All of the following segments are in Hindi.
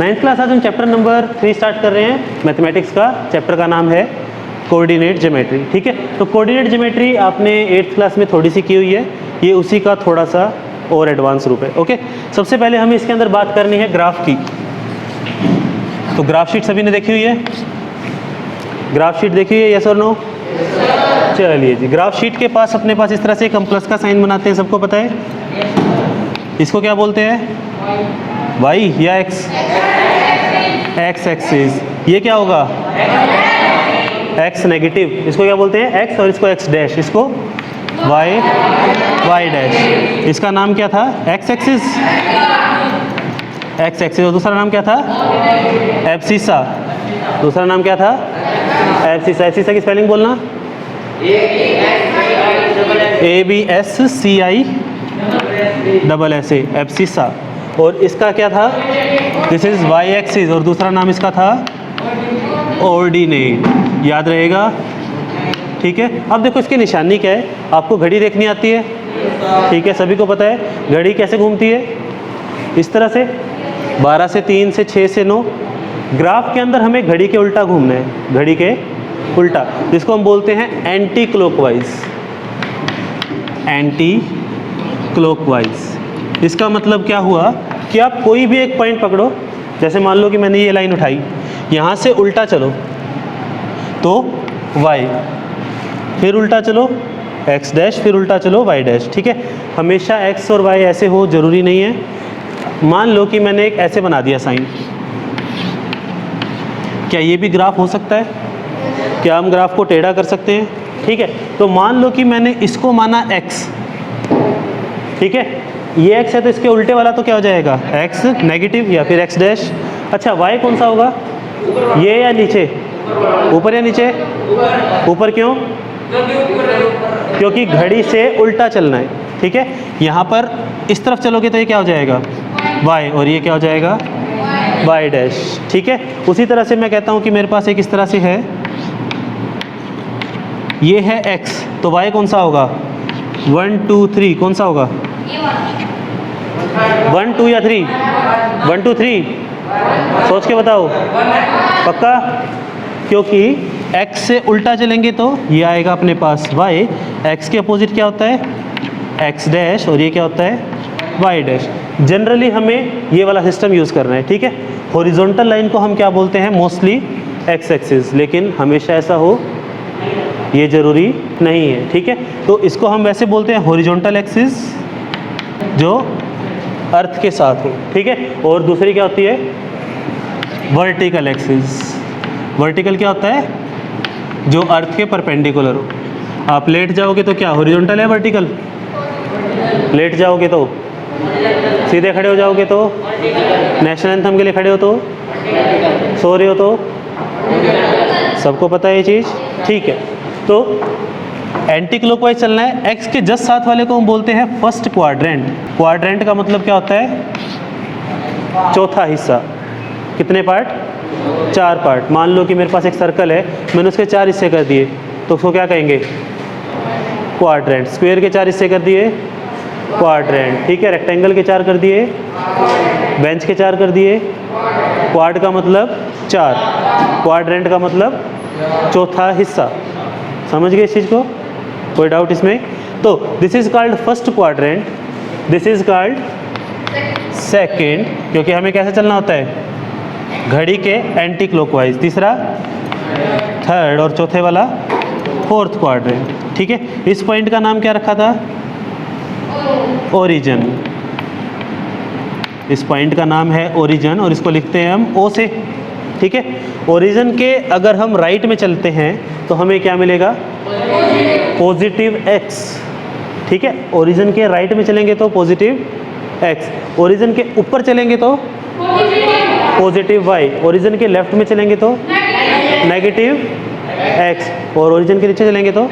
9th क्लास आज हम चैप्टर नंबर 3 स्टार्ट कर रहे हैं मैथमेटिक्स का। चैप्टर का नाम है कोऑर्डिनेट ज्योमेट्री। ठीक है, तो कोऑर्डिनेट ज्योमेट्री आपने 8th क्लास में थोड़ी सी की हुई है, ये उसी का थोड़ा सा और एडवांस रूप है। ओके, सबसे पहले हमें इसके अंदर बात करनी है ग्राफ की। तो ग्राफ शीट सभी ने देखी हुई है? ग्राफ शीट देखी है, यस और नो? चलिए जी, ग्राफ शीट के पास अपने पास इस तरह से एक हम प्लस का साइन बनाते हैं, सबको पता है? इसको क्या बोलते हैं? वाई या एक्स? X axis. ये क्या होगा? X negative. इसको क्या बोलते हैं? एक्स, और इसको एक्स डैश, इसको वाई, वाई डैश। इसका नाम क्या था? X axis, x axis. और दूसरा नाम क्या था? एब्सिसा। दूसरा नाम क्या था? एब्सिसा। एब्सिसा की स्पेलिंग बोलना? ABSCI double S A, abscissa. और इसका क्या था? दिस इज वाई एक्सिस, और दूसरा नाम इसका था ऑर्डिनेट। याद रहेगा? ठीक है। अब देखो इसकी निशानी क्या है। आपको घड़ी देखनी आती है? ठीक है, सभी को पता है घड़ी कैसे घूमती है। इस तरह से 12 से 3 से 6 से 9। ग्राफ के अंदर हमें घड़ी के उल्टा घूमना है, घड़ी के उल्टा, जिसको हम बोलते हैं एंटी क्लॉकवाइज। Anti clockwise. इसका मतलब क्या हुआ कि आप कोई भी एक पॉइंट पकड़ो, जैसे मान लो कि मैंने ये लाइन उठाई, यहाँ से उल्टा चलो तो y, फिर उल्टा चलो x डैश, फिर उल्टा चलो y डैश। ठीक है, हमेशा x और y ऐसे हो जरूरी नहीं है। मान लो कि मैंने एक ऐसे बना दिया साइन, क्या ये भी ग्राफ हो सकता है? क्या हम ग्राफ को टेढ़ा कर सकते हैं? ठीक है, तो मान लो कि मैंने इसको माना x। ठीक है, ये x है तो इसके उल्टे वाला तो क्या हो जाएगा? x नेगेटिव या फिर x डैश। अच्छा, y कौन सा होगा? ये या नीचे? ऊपर या नीचे? ऊपर। क्यों? क्योंकि घड़ी से उल्टा चलना है। ठीक है, यहाँ पर इस तरफ चलोगे तो ये क्या हो जाएगा? y, और ये क्या हो जाएगा? y dash. ठीक है, उसी तरह से मैं कहता हूँ कि मेरे पास एक इस तरह से है, ये है x, तो y कौन सा होगा? 1 2 3। कौन सा होगा? 1 2 या 3? 1 2 3। सोच के बताओ। पक्का? क्योंकि x से उल्टा चलेंगे तो ये आएगा अपने पास y, x के अपोजिट क्या होता है? x डैश, और ये क्या होता है? y dash. जनरली हमें ये वाला सिस्टम यूज़ करना है। ठीक है, हॉरिजॉन्टल लाइन को हम क्या बोलते हैं? मोस्टली x एक्सिस, लेकिन हमेशा ऐसा हो ये ज़रूरी नहीं है। ठीक है, तो इसको हम वैसे बोलते हैं हॉरिजॉन्टल एक्सिस, जो अर्थ के साथ हो। ठीक है, और दूसरी क्या होती है? Vertical axis. वर्टिकल क्या होता है? जो अर्थ के परपेंडिकुलर हो। आप लेट जाओगे तो क्या हॉरिजॉन्टल है, वर्टिकल? लेट जाओगे तो? सीधे खड़े हो जाओगे तो? नेशनल एंथम के लिए खड़े हो तो? सो रहे हो तो? सबको पता है ये चीज़। ठीक है, तो एंटी क्लॉकवाइज चलना है। एक्स के जस्ट साथ वाले को हम बोलते हैं फर्स्ट क्वाड्रेंट। क्वाड्रेंट का मतलब क्या होता है? चौथा हिस्सा। कितने पार्ट? 4 पार्ट। मान लो कि मेरे पास एक सर्कल है, मैंने उसके 4 हिस्से कर दिए, तो उसको क्या कहेंगे? क्वाड्रेंट। स्क्वायर के 4 हिस्से कर दिए, क्वाड्रेंट। ठीक है, रेक्टेंगल के 4 कर दिए, बेंच के 4 कर दिए। क्वाड का मतलब 4, क्वाड्रेंट का मतलब चौथा हिस्सा। समझ गए इस चीज़ को? कोई डाउट इसमें? तो this is called first quadrant, this is called second, क्योंकि हमें कैसे चलना होता है? घड़ी के एंटी क्लॉकवाइज। तीसरा थर्ड, और चौथे वाला फोर्थ क्वाड्रेंट। ठीक है, इस पॉइंट का नाम क्या रखा था? ओरिजिन। इस पॉइंट का नाम है ओरिजिन, और इसको लिखते हैं हम O से। ठीक है, ओरिजिन के अगर हम राइट में चलते हैं तो हमें क्या मिलेगा? Positive x। ठीक है, ओरिजिन के राइट में चलेंगे तो पॉजिटिव x, ओरिजिन के ऊपर चलेंगे तो पॉजिटिव y, ओरिजिन के लेफ्ट में चलेंगे तो नेगेटिव x, और ओरिजिन के नीचे चलेंगे तो?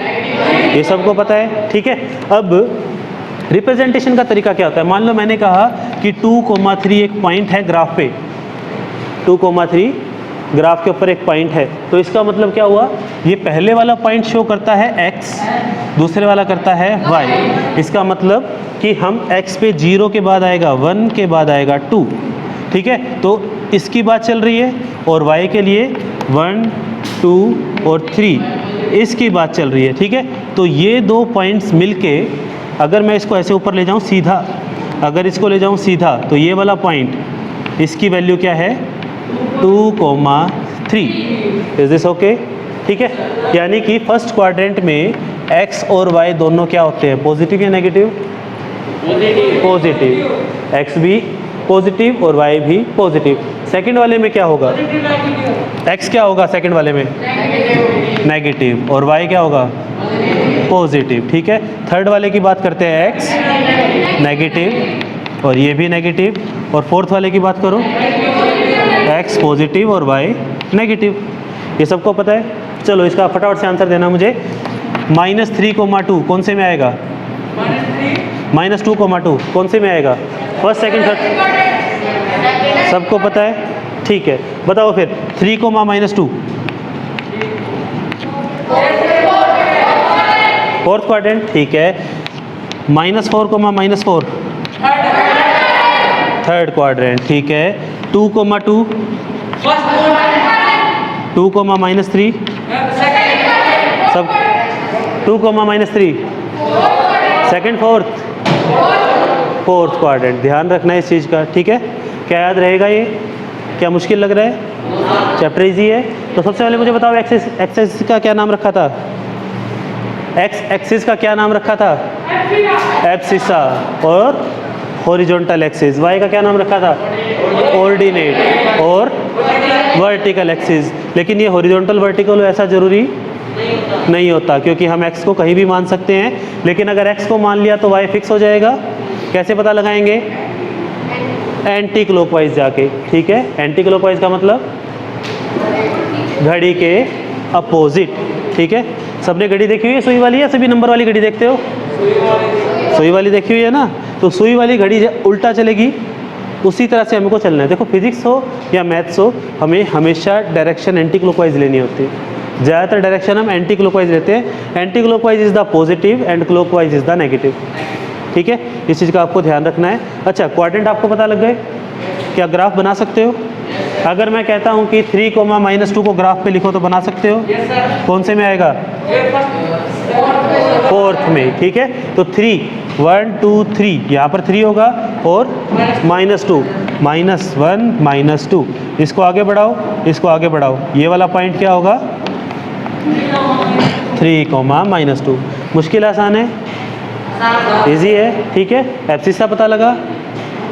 ये सबको पता है। ठीक है, अब रिप्रेजेंटेशन का तरीका क्या होता है? मान लो मैंने कहा कि 2,3 एक पॉइंट है ग्राफ पे, 2,3 ग्राफ के ऊपर एक पॉइंट है, तो इसका मतलब क्या हुआ? ये पहले वाला पॉइंट शो करता है x, दूसरे वाला करता है y। इसका मतलब कि हम x पे 0 के बाद आएगा 1, के बाद आएगा 2। ठीक है, तो इसकी बात चल रही है और y के लिए 1, 2 और 3 इसकी बात चल रही है, ठीक है। तो ये दो पॉइंट्स मिलके अगर मैं इसको ऐसे ऊपर ले जाऊँ सीधा, अगर इसको ले जाऊँ सीधा तो ये वाला पॉइंट इसकी वैल्यू क्या है 2,3। Is this okay? ठीक है, यानी कि फर्स्ट क्वाड्रेंट में x और y दोनों क्या होते हैं, पॉजिटिव या नेगेटिव? पॉजिटिव। x भी पॉजिटिव और y भी पॉजिटिव। सेकंड वाले में क्या होगा? x क्या होगा सेकंड वाले में? नेगेटिव। और y क्या होगा? पॉजिटिव। ठीक है, थर्ड वाले की बात करते हैं, x नेगेटिव और ये भी नेगेटिव। और फोर्थ वाले की बात करो, x पॉजिटिव और y नेगेटिव। ये सबको पता है? चलो इसका फटाफट से आंसर देना मुझे। -3,2 कौन से में आएगा? -2,2 कौन से में आएगा? फर्स्ट, सेकंड, थर्ड, सबको पता है? ठीक है, बताओ फिर 3, -2 फोर्थ क्वाड्रेंट। ठीक है, -4, -4 थर्ड क्वाड्रेंट। ठीक है, 2, 2 2, -3 सब 2, -3 सेकंड, फोर्थ क्वाड्रेंट। ध्यान रखना है इस चीज़ का, ठीक है। क्या याद रहेगा ये? क्या मुश्किल लग रहा है? चैप्टर इजी है। तो सबसे पहले मुझे बताओ एक्सिस का क्या नाम रखा था? एक्सिस का क्या नाम रखा था? एब्सिसा। और हॉरिजॉन्टल एक्सिस वाई का क्या नाम रखा था? ऑर्डिनेट। और वर्टिकल एक्सिस। लेकिन ये हॉरिजॉन्टल वर्टिकल ऐसा ज़रूरी नहीं होता, क्योंकि हम x को कहीं भी मान सकते हैं। लेकिन अगर x को मान लिया तो y फिक्स हो जाएगा। कैसे पता लगाएंगे? एंटी क्लॉकवाइज जाके। ठीक है, एंटी क्लॉकवाइज का मतलब घड़ी के अपोजिट। ठीक है, सबने घड़ी देखी हुई है सुई वाली, या सभी नंबर वाली घड़ी देखते हो? सुई वाली देखी हुई है ना। तो सुई वाली घड़ी उल्टा चलेगी, उसी तरह से हमको चलना है। देखो, फिजिक्स हो या मैथ्स हो, हमें हमेशा डायरेक्शन एंटी क्लॉकवाइज लेनी होती है। ज़्यादातर डायरेक्शन हम एंटी क्लॉकवाइज लेते हैं। Anti clockwise is the positive and clockwise is the negative. ठीक है, इस चीज़ का आपको ध्यान रखना है। अच्छा, क्वाड्रेंट आपको पता लग गए? क्या ग्राफ बना सकते हो? अगर मैं कहता हूँ कि 3, -2 को ग्राफ पे लिखो तो बना सकते हो? कौन से में आएगा? फोर्थ में। ठीक है, तो 3, 1, 2, 3 यहाँ पर 3 होगा और -2, -1, -2। इसको आगे बढ़ाओ, इसको आगे बढ़ाओ, ये वाला पॉइंट क्या होगा? 3, -2। मुश्किल आसान है? इजी है। ठीक है, एब्सिस का पता लगा,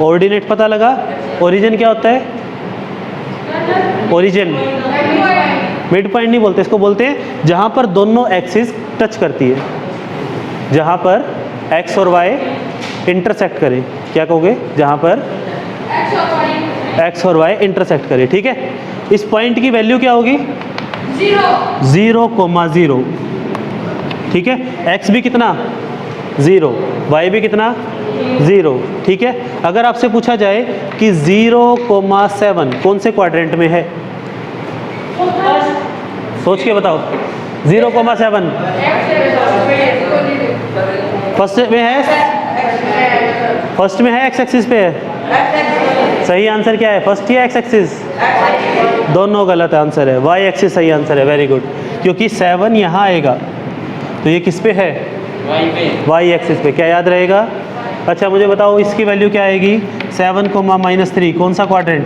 ऑर्डिनेट पता लगा। ओरिजिन क्या होता है? ओरिजिन मिड पॉइंट नहीं बोलते, इसको बोलते हैं जहाँ पर दोनों एक्सिस टच करती है, जहाँ पर x और y इंटरसेक्ट करें। क्या कहोगे? जहाँ पर x और y इंटरसेक्ट करें। ठीक है, इस पॉइंट की वैल्यू क्या होगी? 0,0। ठीक है, x भी कितना? 0, y भी कितना? 0। ठीक है, अगर आपसे पूछा जाए कि 0,7 कौन से क्वाड्रेंट में है? सोच के बताओ। 0,7 फर्स्ट में है? फर्स्ट में है, एक्स एक्सिस पे है? सही आंसर क्या है, फर्स्ट या एक्स एक्सिस? दोनों गलत आंसर है, वाई एक्सिस सही आंसर है। वेरी गुड, क्योंकि 7 यहाँ आएगा तो ये किस पे है? वाई एक्सिस पे। क्या याद रहेगा? अच्छा, मुझे बताओ इसकी वैल्यू क्या आएगी? 7, -3 कौन सा क्वाड्रेंट?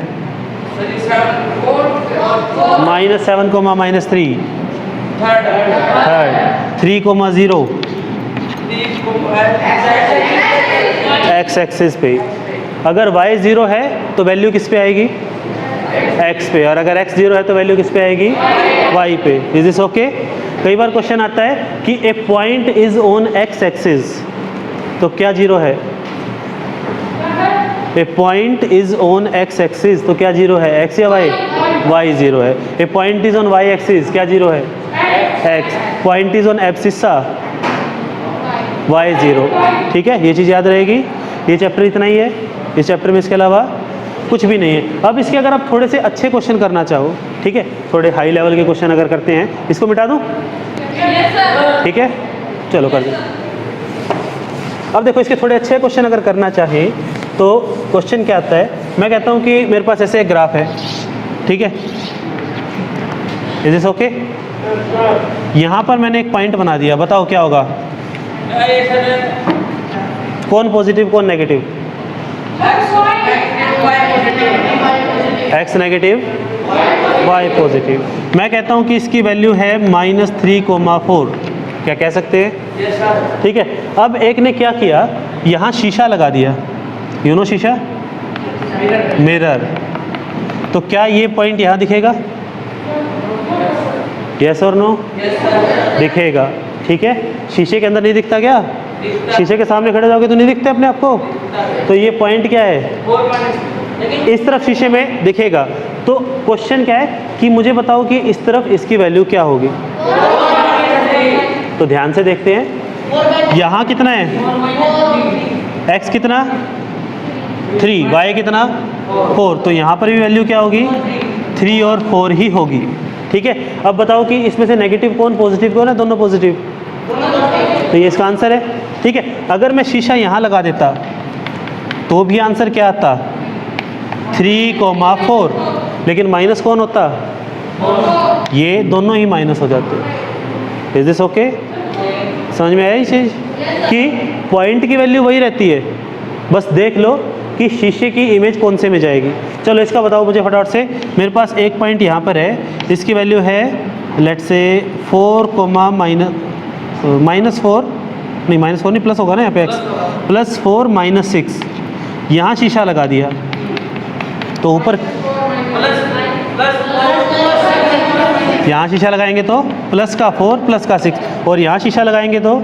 -7, -3 थर्ड। 3,0 एक्स एक्सिस पे। अगर y 0 है तो वैल्यू किस पे आएगी? x पे। और अगर x 0 है तो वैल्यू किस पे आएगी? y पे। Is this okay? कई बार क्वेश्चन आता है कि a point is on x axis, तो क्या 0 है? A point is on x axis तो क्या 0 है? x या y? y 0 है। A point is on y axis, क्या 0 है? x। Point is on abscissa, y 0। ठीक है, ये चीज़ याद रहेगी। ये चैप्टर इतना ही है, इस चैप्टर में इसके अलावा कुछ भी नहीं है। अब इसके अगर आप थोड़े से अच्छे क्वेश्चन करना चाहो, ठीक है, थोड़े हाई लेवल के क्वेश्चन अगर करते हैं, इसको मिटा दूं? ठीक है, चलो कर दो। अब देखो, इसके थोड़े अच्छे क्वेश्चन अगर करना चाहें तो क्वेश्चन क्या आता है मैं कहता हूँ कि मेरे पास ऐसे एक ग्राफ है, ठीक है, इज दिस ओके? यहाँ पर मैंने एक पॉइंट बना दिया, बताओ क्या होगा? कौन पॉजिटिव कौन negative? X negative Y positive. मैं कहता हूँ कि इसकी वैल्यू है -3,4, क्या कह सकते हैं? ठीक है। अब एक ने क्या किया, यहाँ शीशा लगा दिया, यू नो शीशा, मिरर। तो क्या ये पॉइंट यहाँ दिखेगा? यस और नो? दिखेगा, ठीक है। शीशे के अंदर नहीं दिखता क्या? शीशे के सामने खड़े जाओगे तो नहीं दिखते अपने आप को? तो ये पॉइंट क्या है? इस तरफ शीशे में दिखेगा। तो क्वेश्चन क्या है कि मुझे बताओ कि इस तरफ इसकी वैल्यू क्या होगी? तो ध्यान से देखते हैं, यहाँ कितना है? x कितना? 3, y कितना? 4। तो यहाँ पर भी वैल्यू क्या होगी? 3 और 4 ही होगी, ठीक है। अब बताओ कि इसमें से नेगेटिव कौन पॉजिटिव कौन है? दोनों पॉजिटिव, तो ये इसका आंसर है, ठीक है। अगर मैं शीशा यहाँ लगा देता तो भी आंसर क्या आता? 3,4, लेकिन माइनस कौन होता? ये दोनों ही माइनस हो जाते। Is this okay? समझ में आया ये चीज़ कि पॉइंट की वैल्यू वही रहती है, बस देख लो कि शीशे की इमेज कौन से में जाएगी। चलो इसका बताओ मुझे फटाफट से। मेरे पास एक पॉइंट यहाँ पर है, इसकी वैल्यू है लेट्स से 4, -4 नहीं, -4 नहीं, प्लस होगा ना यहाँ पे x, +4 -6। यहाँ शीशा लगा दिया तो ऊपर यहाँ शीशा लगाएंगे तो प्लस का 4 प्लस का 6, और यहाँ शीशा लगाएंगे तो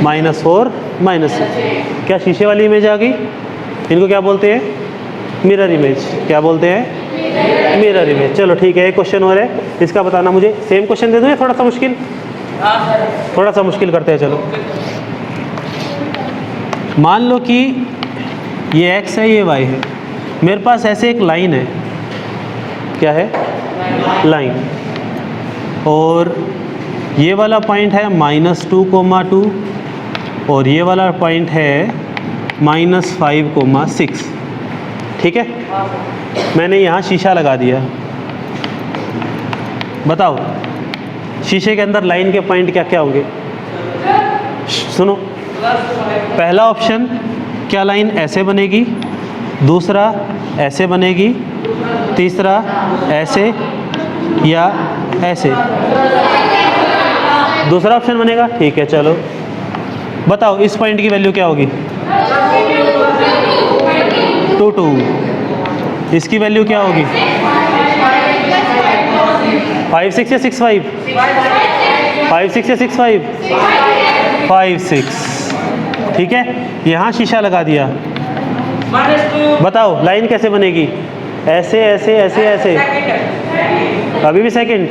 -4 -6। क्या शीशे वाली इमेज आ गई? इनको क्या बोलते हैं? Mirror image. क्या बोलते हैं? Mirror image. चलो ठीक है, एक क्वेश्चन और है, इसका बताना मुझे। सेम क्वेश्चन दे दूँ या थोड़ा सा मुश्किल? थोड़ा सा मुश्किल करते हैं, चलो। मान लो कि ये x है, ये y है, मेरे पास ऐसे एक लाइन है, क्या है? लाइन, और ये वाला पॉइंट है -2,2 और ये वाला पॉइंट है -5,6, ठीक है। मैंने यहाँ शीशा लगा दिया, बताओ शीशे के अंदर लाइन के पॉइंट क्या क्या होंगे? सुनो, पहला ऑप्शन, क्या लाइन ऐसे बनेगी? दूसरा ऐसे बनेगी, तीसरा ऐसे या ऐसे? दूसरा ऑप्शन बनेगा, ठीक है। चलो बताओ इस पॉइंट की वैल्यू क्या होगी? 2, 2। इसकी वैल्यू क्या होगी? 5, 6 या 6, 5? 5, 6 या 6, 5? 5, 6, ठीक है। यहाँ शीशा लगा दिया, बताओ लाइन कैसे बनेगी? ऐसे ऐसे ऐसे ऐसे? अभी भी सेकंड?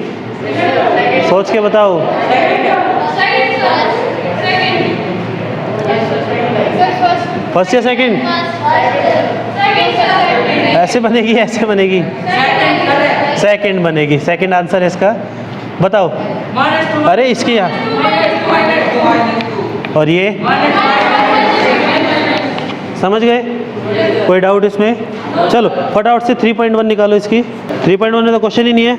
सोच के बताओ। फर्स्ट या सेकंड? ऐसे बनेगी ऐसे बनेगी? सेकंड बनेगी, सेकंड आंसर है इसका। बताओ। अरे इसकी यहाँ, और ये समझ गए? कोई डाउट इसमें? चलो फटाफट से 3.1 निकालो इसकी। 3.1 में तो क्वेश्चन ही नहीं है।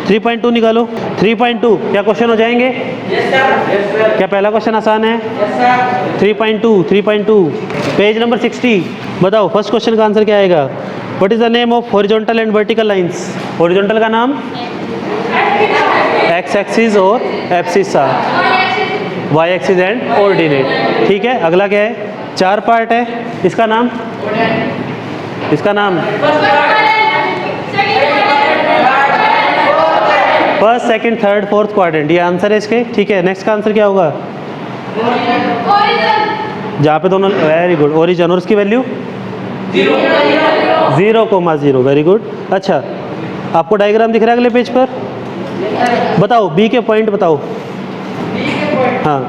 3.2 निकालो। 3.2 क्या क्वेश्चन हो जाएंगे? क्या पहला क्वेश्चन आसान है? 3.2 पेज नंबर 60। बताओ फर्स्ट क्वेश्चन का आंसर क्या आएगा? What is the name of horizontal and vertical lines? Horizontal का नाम एक्स एक्सिस और abscissa, Y axis and ordinate, ठीक है। अगला क्या है? 4 पार्ट है, इसका नाम first, second, third, fourth quadrant, ये आंसर है इसके, ठीक है। नेक्स्ट का आंसर क्या होगा? जहाँ पे दोनों, वेरी गुड, ओरिजिन, और उसकी वैल्यू 0,0, वेरी गुड। अच्छा, आपको डायग्राम दिख रहा है अगले पेज पर? बताओ बी के पॉइंट बताओ। हाँ,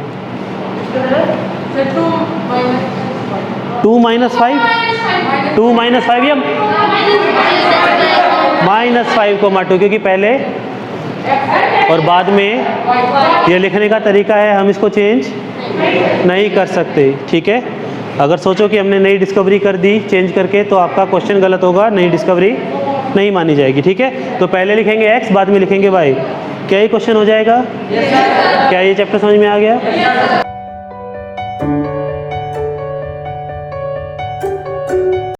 2 - 5, 2 - 5 या -5,2, क्योंकि पहले और बाद में ये लिखने का तरीका है, हम इसको चेंज नहीं कर सकते, ठीक है। अगर सोचो कि हमने नई डिस्कवरी कर दी चेंज करके, तो आपका क्वेश्चन गलत होगा, नई डिस्कवरी नहीं मानी जाएगी। ठीक है, तो पहले लिखेंगे x, बाद में लिखेंगे y। क्या ये क्वेश्चन हो जाएगा? क्या ये चैप्टर समझ में आ गया?